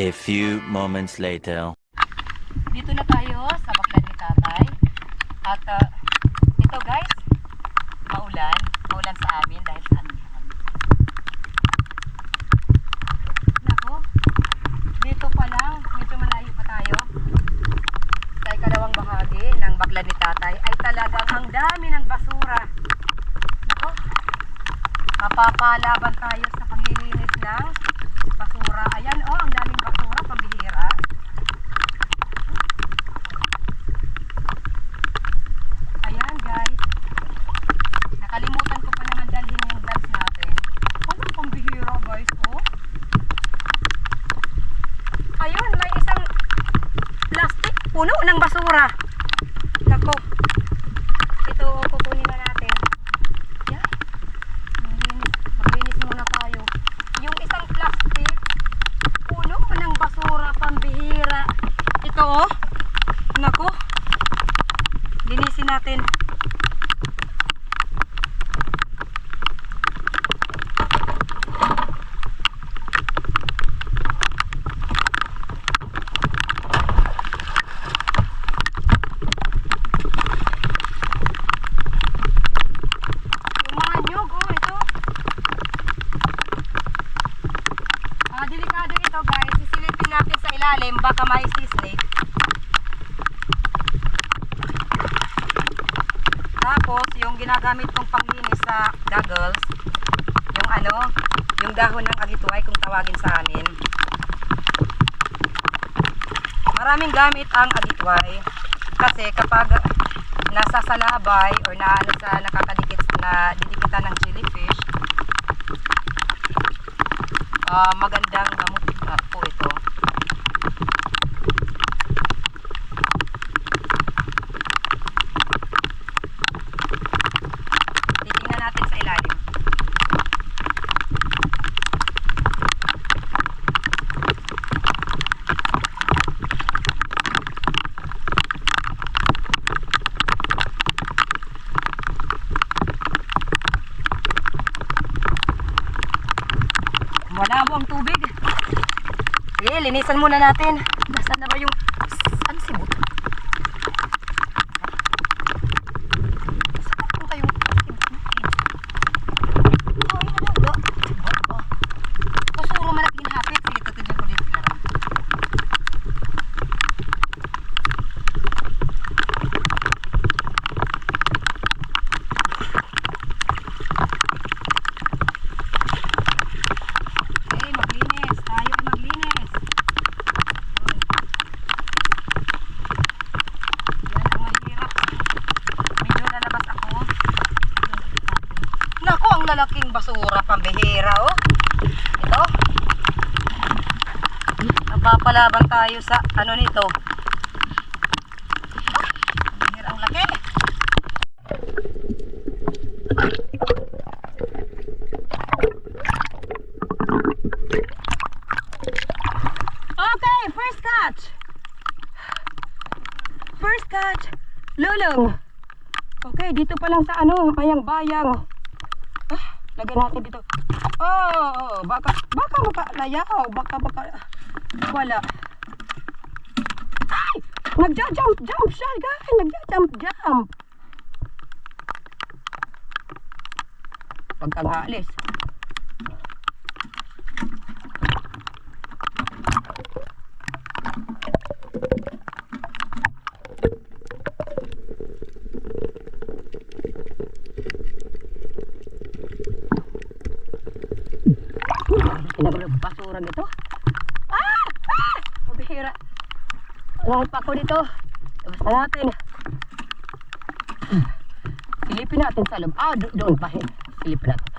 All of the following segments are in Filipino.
A few moments later. Dito na tayo sa baklan ni tatay. At ito guys, maulan. Maulan sa amin dahil sa anihan. Nako, dito pa lang, medyo malayo pa tayo. Sa ikalawang bahagi ng baklan ni tatay ay talagang ang dami ng basura. Nako, mapapalaban tayo sa paglilinis ng basura. Ayan oh, ang daming basura, pambihira. Ayan guys, nakalimutan ko pa naman dalhin yung gloves natin. Ano pambihira guys oh. Ayun, may isang plastic puno ng basura. Nako, ito kukunin na natin. Yan, maglinis muna tayo. Yung isang plastic puno ng basura, pambihira. Ito oh, nako, linisin natin. Yung mga nyug oh, ito. Delikado ito guys, sisilipin natin sa ilalim, baka may sea snake. Tapos yung ginagamit kong panglinis sa goggles, yung ano, yung dahon ng agituay kung tawagin sa amin. Maraming gamit ang agituay kasi kapag nasa salabay or nakakadikit na didikitan ng jellyfish, magandang gamot po ito. Titingnan natin sa ilalim. Malabo ang tubig. Sige, linisan muna natin. Nasaan na ba yung... Ano si Buto? Saan po kayong... Oh, yun na lang. Pasuro malaking hapit. Sige, tutuloy ko dito na lang. Maglinis. Tayo ay maglinis. Yan ang mahirap. Medyo lalabas ako. Naku, ang lalaking basura, pambihira oh. Ito. Napapalaban tayo sa ano nito. Pambihira ang laki. Okay, first catch. First catch. Lulong. Okay, dito pa lang sa ano, bayang-bayang. Lagyan natin dito. Oh, baka makalayaw, baka wala. Ay! Nagja-jump siya, guys. Nagja-jump. Pagkang-alis. Basura nito. Mabihira. Lahit pa ako dito. Labas na natin. Silipin natin sa loob. Doon pa. Silipin natin.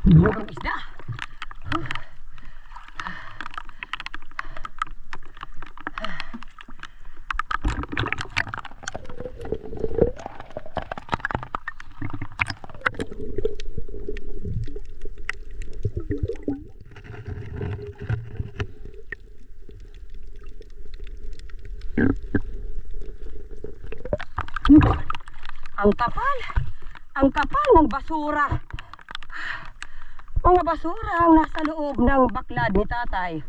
Mukhang isda. Ang kapal. Ang kapal ng basura. Mga basura ang nasa loob ng baklad ni tatay.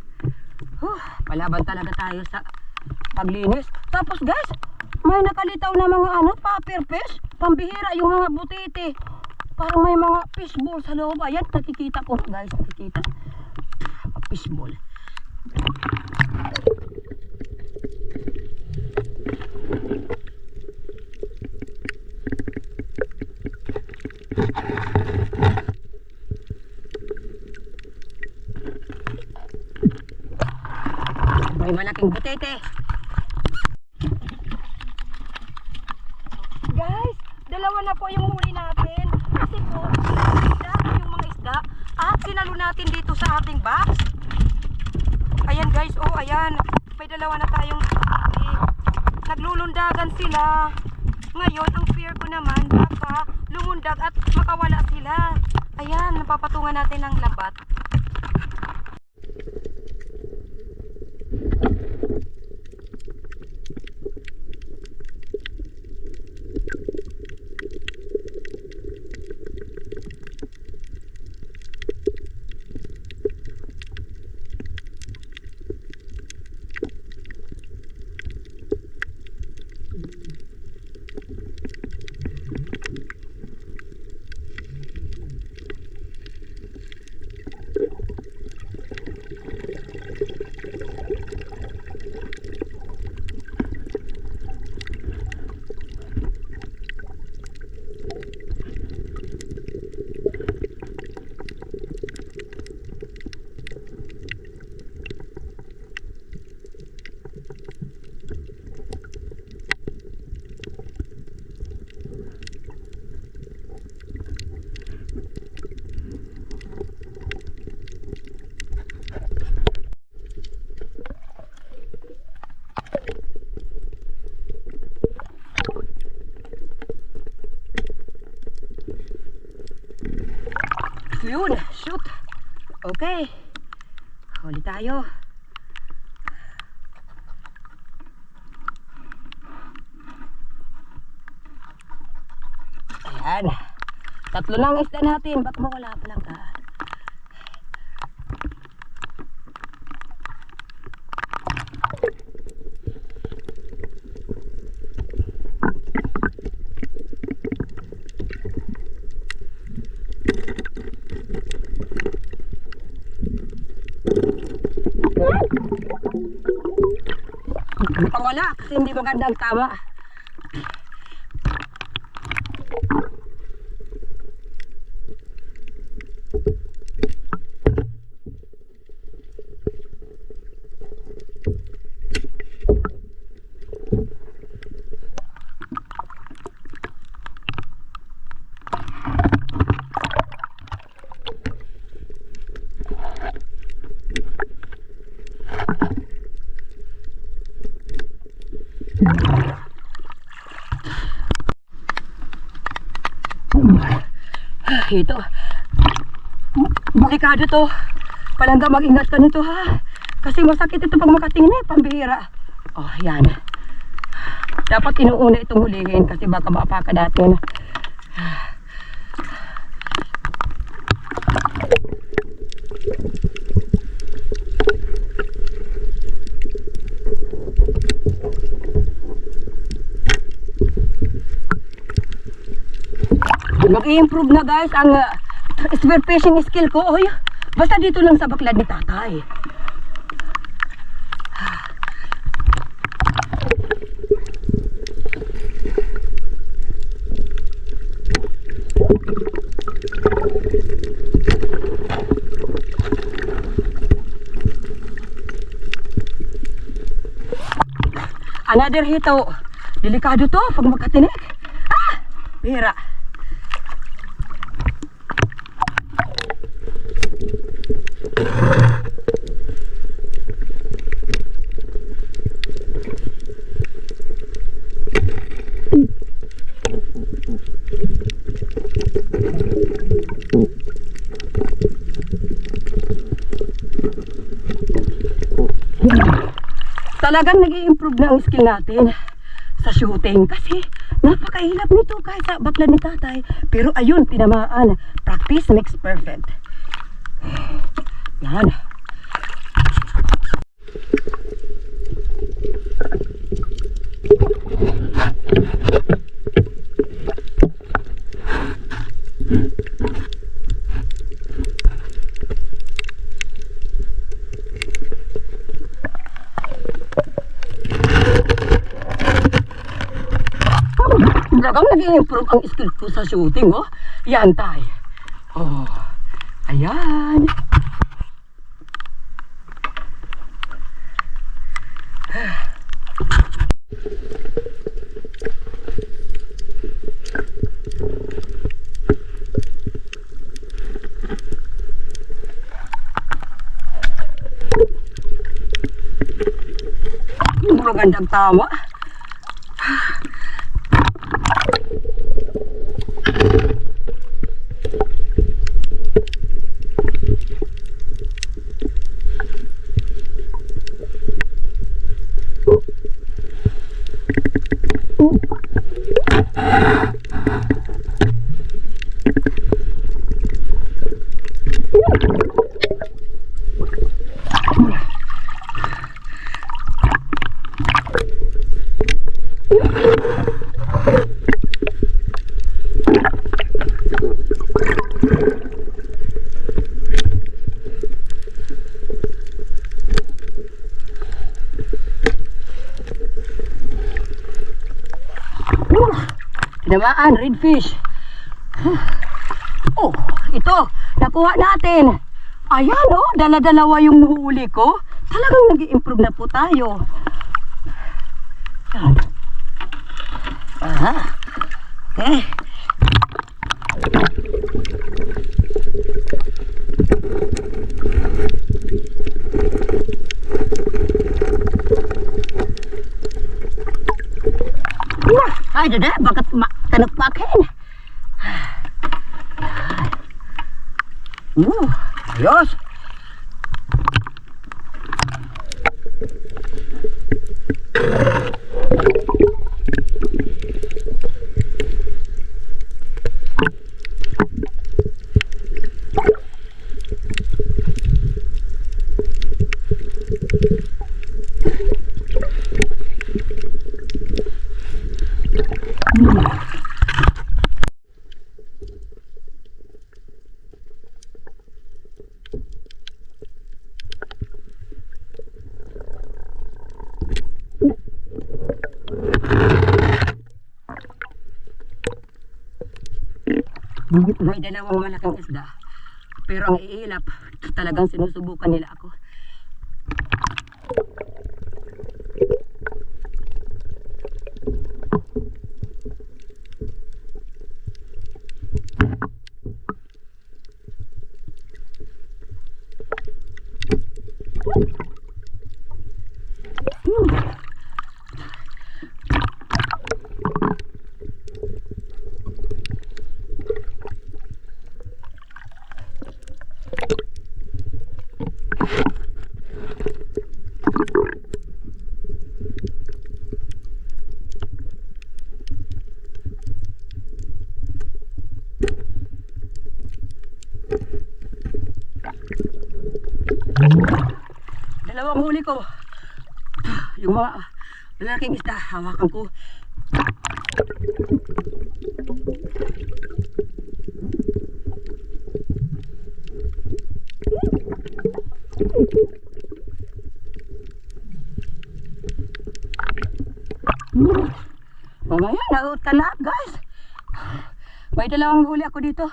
Palaban talaga tayo sa paglinis. Tapos guys, may nakalitaw na mga paper fish. Pambihira yung mga butiti. Parang may mga fishball sa loob. Ayan, nakikita ko guys, nakikita. Fishball. May malaking butete. Guys, dalawa na po yung huli natin. Kasi po, yung mga isda at sinalo natin dito sa ating box. Ayan guys, ayan. May dalawa na tayong naglulundagan sila. Ngayon, ang fear ko naman, baka lumundag at makawala sila. Ayan, napapatungan natin ng lambat. Yun, shoot. Okay. Huli tayo. Ayan. Tatlo lang isda natin. Ba't mawala pa lang ka? Wala kasi hindi magandang tama. Ito, delikado to. Palangga, mag-ingat ka nito ha. Kasi masakit ito pag makatingin pambihira. Yan. Dapat inuuna itong hulihin kasi baka maapaka natin. Mag-i-improve na guys ang spear fishing skill ko. Basta dito lang sa baklad ni tatay. Another hito. Delikado to pag makatinik. Bira. Talagang nag-i-improve na ang skill natin sa shooting kasi Napakahilap nito kahit sa bakla ni tatay. Pero ayun, tinamaan. Practice makes perfect. Yan. Talagang nag-i-improve ang skill ko sa shooting, oh. Yan, tay. Oh, ayan. Magandang tama. Tinamaan, redfish. Oh, ito, nakuha natin. Ayan, oh, dala-dalawa yung huli ko. Talagang nag-i-improve na po tayo. Yan. Aha. Okay. Ay, dada, bakit tanagpakin? Ayos. May dalawang malaking isda. Pero ang iilap, talagang sinusubukan nila ako. Dalawang huli ko. Yung mga lalaking isda, hawakan ko. Mamaya, nautan na guys. May dalawang huli ako dito.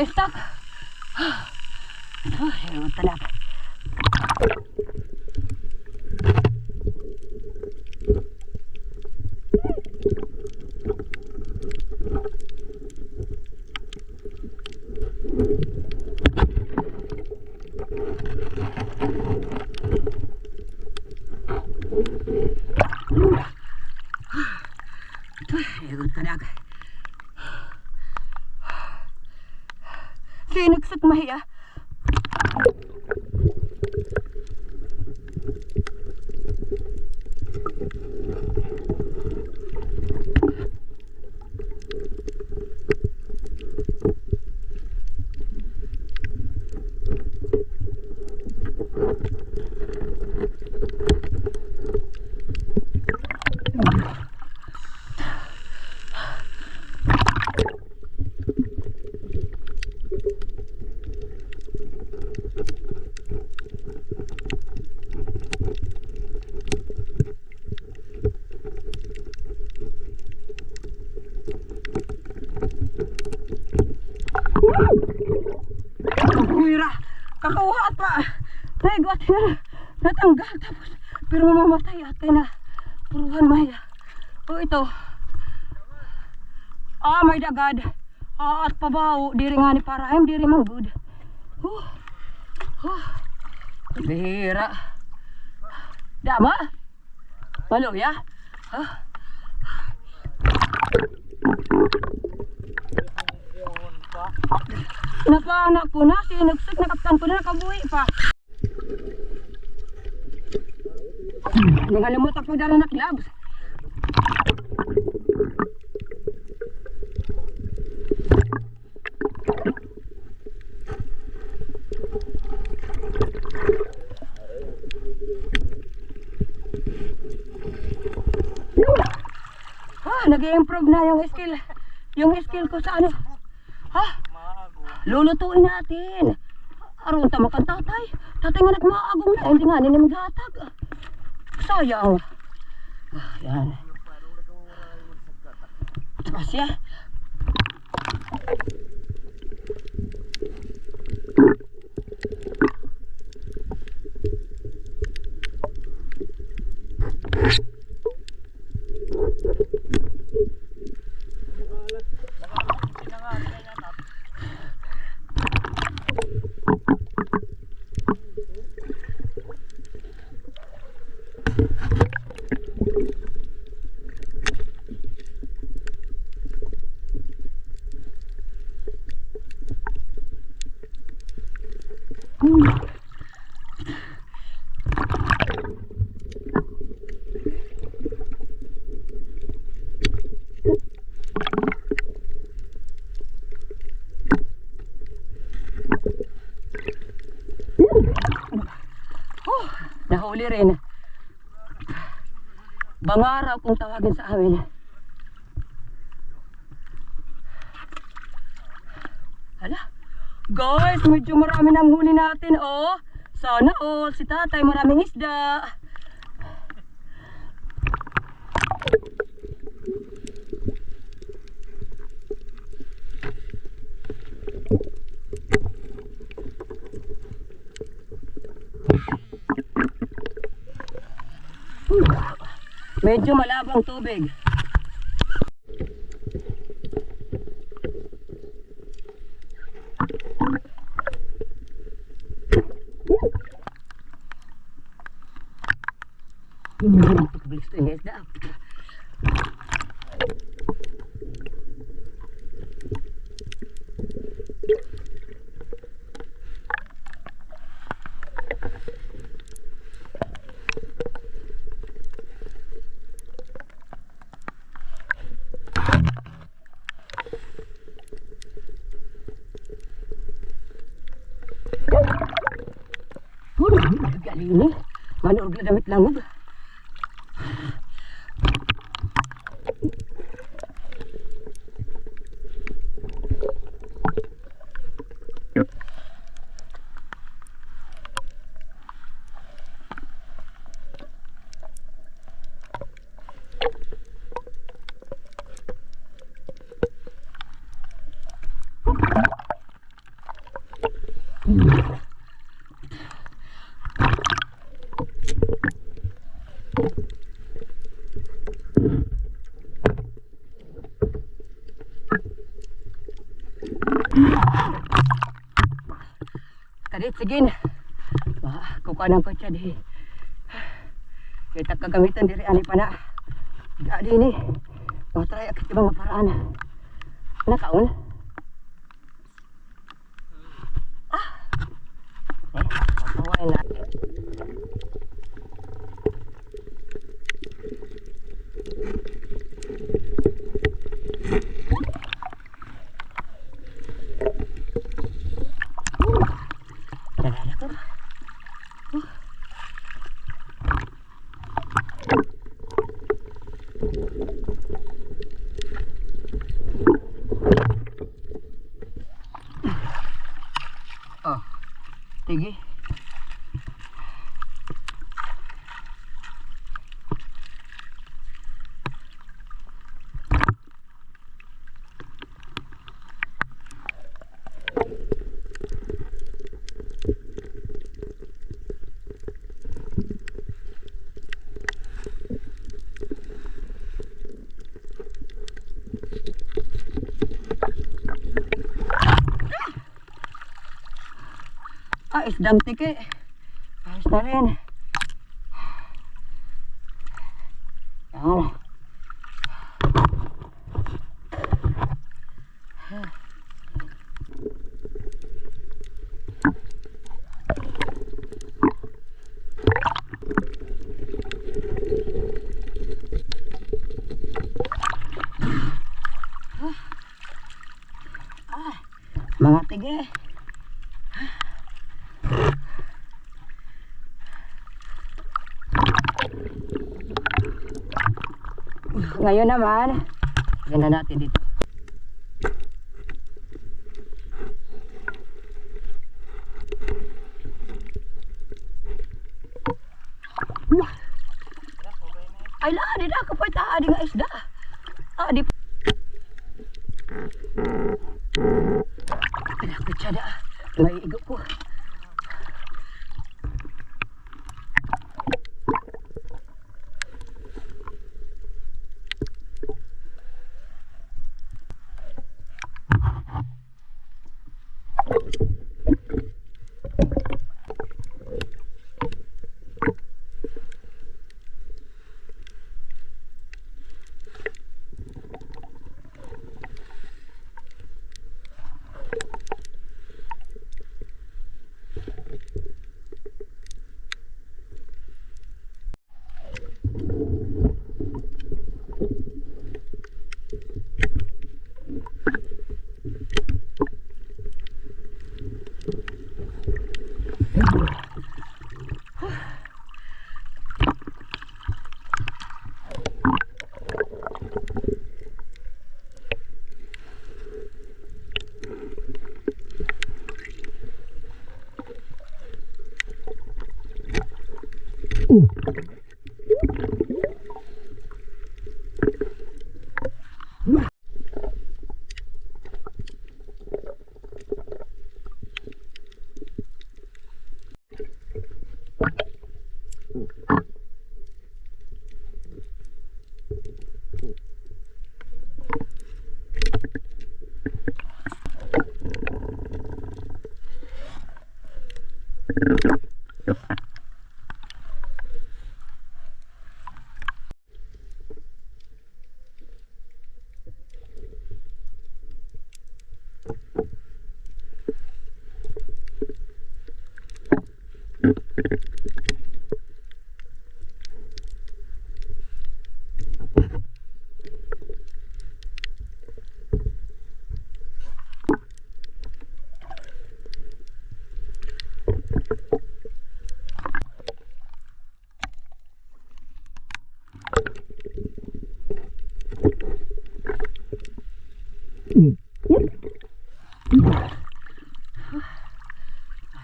Stuck. Ayaw talaga. Ayun talaga. Sinagsak mahiya. Kuwira, kakauhat pa. Naigot na, natanggal tapos. Pero mamamatay at kaya na. Puruhan maya. O ito. May dagad. At pabaw. Diri nga ni Parahem, diri mang good. Bihira. Dama? Maluya? Napaanak ko na, sinagsak, nakaptan ko na, nakabuhi pa. Nangalimot ako dala na clubs. Nag-i-improve na yung skill. Yung skill ko sa ano. Lulutuin natin. Aron tama kang tatay. Tatay nga nagmaagong na. Hindi nga ninimgatag. Sayang. Yan. Asya. Nahuli rin. Bangaraw kung tawagin sa amin. Hala. Guys, medyo marami nang huli natin, oh. Sana all, si tatay maraming isda. Medyo malabang tubig. Bilis to yung isda. Galing ni. Manuog na damit langog. Kadit, sige na. Kukuha ko siya di. Kita kagamitan diri ani pa na. Gadi ni. O, try ang ibang paraan. Nakaon? Papawain natin. Nalala ko. Oh, tige. Isdang tike. Ayos na rin. Yan. Mga tige. Ngayon naman, yan na natin dito. Ay la, di na ako pa itaadi nga isda. Di pinakutsyada. May igo ko.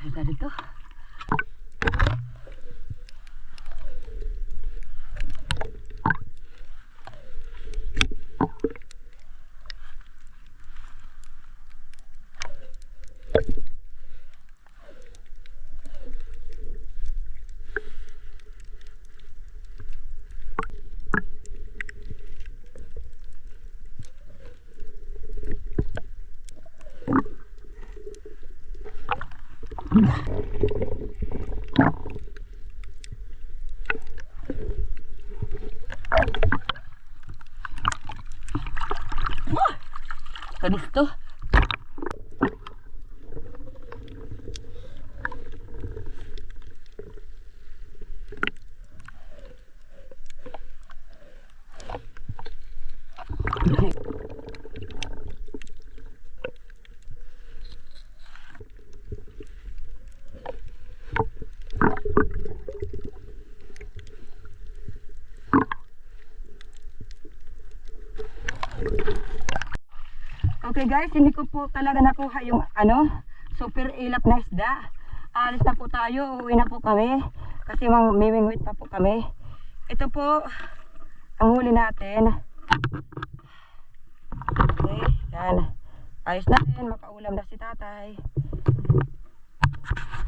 Kita dito. Kanisto. Okay guys, hindi ko po talaga nakuha yung super ilap na isda. Alis na po tayo, uuwi na po kami. Kasi mamimingwit pa po kami. Ito po, ang huli natin. Okay, yan. Ayos na rin, makaulam na si tatay.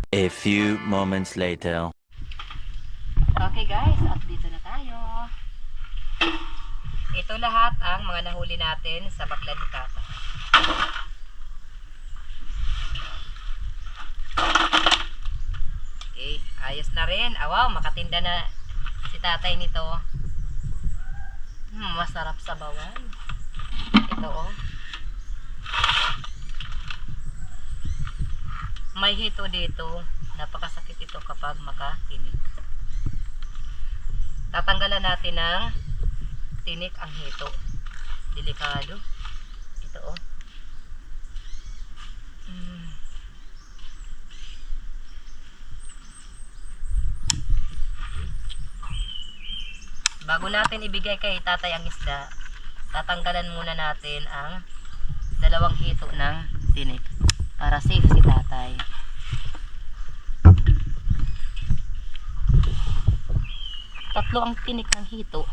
A few moments later. Okay guys, at dito na tayo. Ito lahat ang mga nahuli natin sa baklan ni Tata. Okay, ayos na rin. Wow, makatinda na si tatay nito. Masarap sa bawang. Ito oh. May hito dito. Napakasakit ito kapag makakinig. Tatanggalan natin ng tinik ang hito. Delikado. Ito oh. Bago natin ibigay kay tatay ang isda, tatanggalan muna natin ang dalawang hito ng tinik para safe si tatay. Tatlo ang tinik ng hito.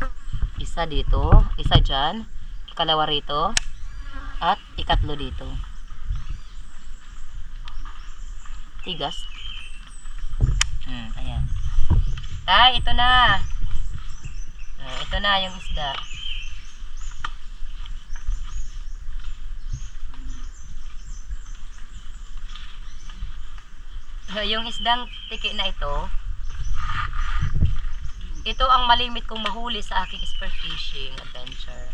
Isa dito, isa dyan, ikalawa rito, at ikatlo dito. Tigas. Ayan. Tay, ito na. Ito na yung isda. Yung isdang tiki na ito ang malimit kong mahuli sa aking spearfishing adventure.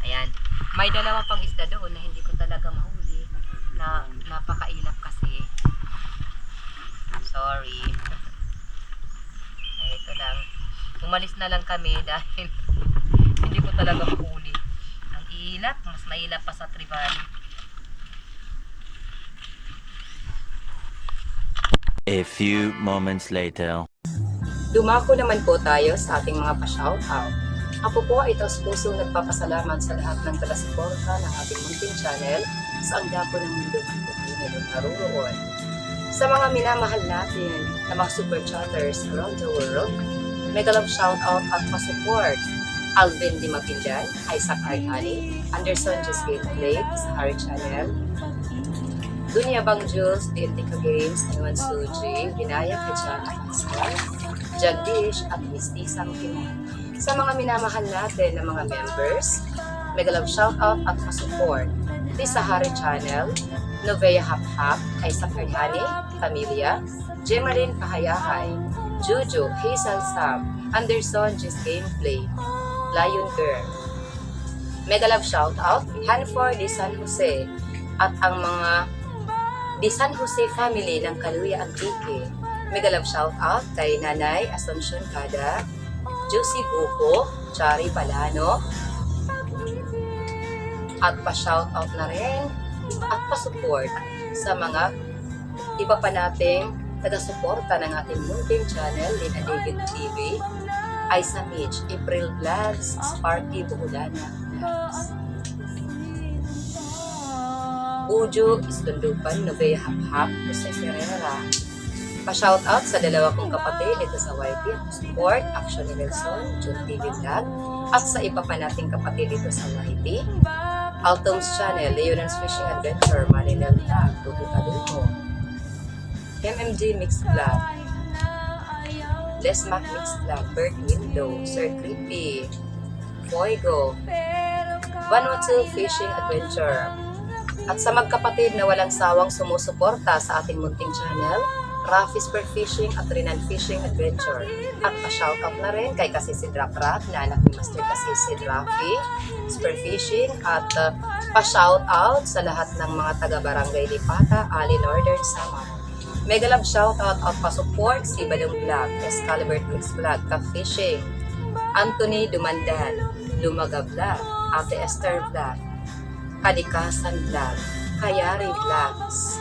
Ayan. May dalawa pang isda doon na hindi ko talaga mahuli. Na napakailap kasi. Sorry. Ito lang. Umalis na lang kami dahil hindi ko talaga mahuli. Ang ilap. Mas mailap pa sa Trevally. A few moments later. Dumako naman po tayo sa ating mga pa-shoutout. Ako po ay taos pusong nagpapasalamat sa lahat ng taga-suporta ng ating munting channel sa ang dako ng mundo po kayo na naroon. Sa mga minamahal natin na mga super chatters around the world, mega love shoutout at pa-support. Alvin Di Mapindan, Isaac Arhani, Anderson Jesgate Blade sa Harry Channel, Dunya Bang Jules, Dintika Games, Ewan Suji, Ginaya Kajan, Jagdish at Mistisang Pinoy. Sa mga minamahal natin na mga members, mega love shoutout at pa-support. Sa Harry Channel, Novea Hap-Hap, Isaac Arhani, Familia, Gemarin Pahayahay, Juju, Hazel Sam, Anderson Just Gameplay, Lion Girl. Mega love shoutout, Hanford Di San Jose, at ang mga Di San Jose family ng Kaluya Antique. Mega love shoutout kay Nanay Asuncion Cada, Juicy Buko, Chari Palano, at pa-shoutout na rin at pa-support sa mga iba pa nating taga-suporta ng ating munting channel, Lina David TV, Aisa Mitch, April Vlogs, Sparky Buhulana Vlogs, Ujo Istundupan, Novea Hap-Hap, Jose Ferreira. Pa-shoutout sa dalawa kong kapatid dito sa YT, support, Action ni Nelson, June TV Vlog, at sa iba pa nating kapatid dito sa YT, Altom's Channel, Leonard's Fishing Adventure, Marinel Vlog, Tutu Kadulmo, MMG Mix Vlog, Les Mac Mix Vlog, Bird Window, Sir Creepy, Foigo, Vanuatu Fishing Adventure, at sa magkapatid na walang sawang sumusuporta sa ating munting channel, Rafi Spearfishing at Renan Fishing Adventure. At pa-shoutout na rin kay Kasisid Rap na anak ni Master Kasisid Rafi Spearfishing at pa-shoutout sa lahat ng mga taga-barangay Lipata, Ali Northern Samar. Mega love shoutout at pa-support si Badong Vlog, Excalibur Mix Vlog, Ka-Fishing, Anthony Dumandan, Lumaga Vlog, Ate Esther Vlog, Kadikasan Vlog, Kayari Vlogs,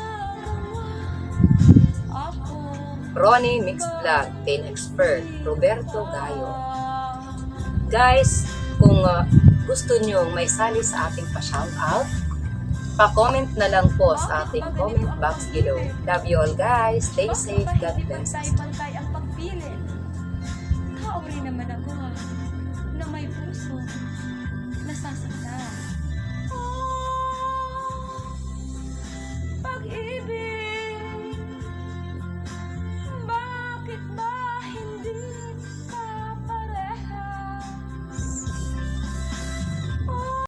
Ronnie Mix Vlog, Pain Expert, Roberto Gayo. Guys, kung gusto nyo may sali sa ating pa-shoutout, pa-comment na lang po sa ating comment box below. Love you all guys. Stay safe. God bless us. Pantay ang pagpili. Kaori naman ako ha.